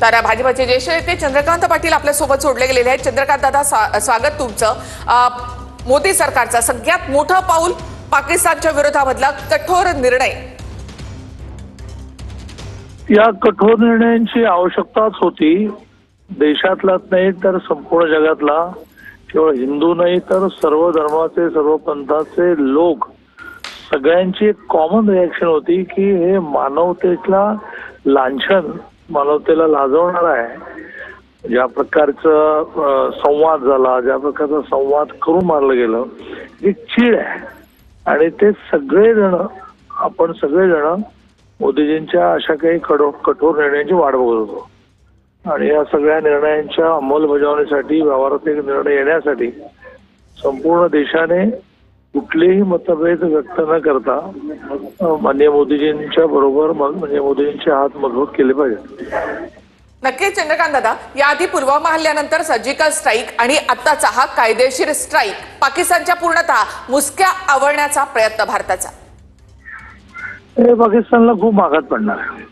तर भाजपचे ज्येष्ठ नेते चंद्रकांत पाटील आपल्या सोबत जोडले गेलेले आहेत। चंद्रकांत दादा, स्वागत तुमचं। मोदी सरकारचा सगळ्यात मोठं पाऊल, पाकिस्तानच्या विरोधामधला कठोर निर्णय। या कठोर निर्णयांची आवश्यकताच होती। देशातलाच नाही तर संपूर्ण जगातला, केवळ हिंदू नाही तर सर्व धर्माचे, सर्व पंथाचे लोक, सगळ्यांची एक कॉमन रिॲक्शन होती की हे मानवतेला लांछन, मानवतेला लाजवणार आहे। ज्या प्रकारचा संवाद झाला, ज्या प्रकारचा संवाद करून मारलं गेलं, एक चीड आहे। आणि ते सगळेजण, आपण सगळेजण मोदीजींच्या अशा काही कठोर निर्णयांची वाट बघत होतो। आणि या सगळ्या निर्णयांच्या अंमलबजावणीसाठी, व्यवहारात एक निर्णय येण्यासाठी संपूर्ण देशाने कुठलेही मतभेद व्यक्त न करता माननीय मोदीजींच्या बरोबर, म्हणजे मोदीजींचे हात मजबूत केले पाहिजे। नक्कीच चंद्रकांत दादा, याआधी पुलवामा हल्ल्यानंतर सर्जिकल स्ट्राईक आणि आत्ताचा हा कायदेशीर स्ट्राईक, पाकिस्तानच्या पूर्णतः मुसक्या आवळण्याचा प्रयत्न भारताचा, हे पाकिस्तानला खूप मागात पडणार आहे।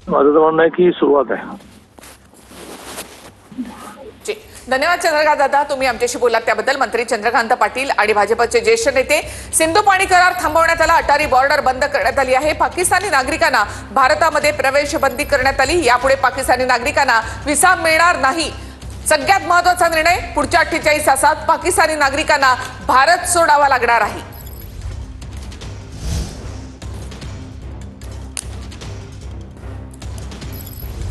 माझं तर म्हणणं आहे की सुरुवात आहे। धन्यवाद चंद्रकांत दादा, तुम्ही आमच्याशी बोलात त्याबद्दल। मंत्री चंद्रकांत पाटील आणि भाजपचे ज्येष्ठ नेते। सिंधू पाणी करार थांबवण्यात आला, अटारी बॉर्डर बंद करण्यात आली आहे, पाकिस्तानी नागरिकांना भारतामध्ये प्रवेश बंदी करण्यात आली। यापुढे पाकिस्तानी नागरिकांना व्हिसा मिळणार नाही। सगळ्यात महत्त्वाचा निर्णय, पुढच्या 48 तासात पाकिस्तानी नागरिकांना भारत सोडावा लागणार आहे।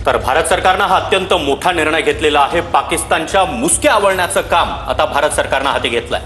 तर भारत सरकारनं हा अत्यंत मोठा निर्णय घेतलेला आहे। पाकिस्तानच्या मुसक्या आवळण्याचं काम आता भारत सरकारनं हाती घेतलंय।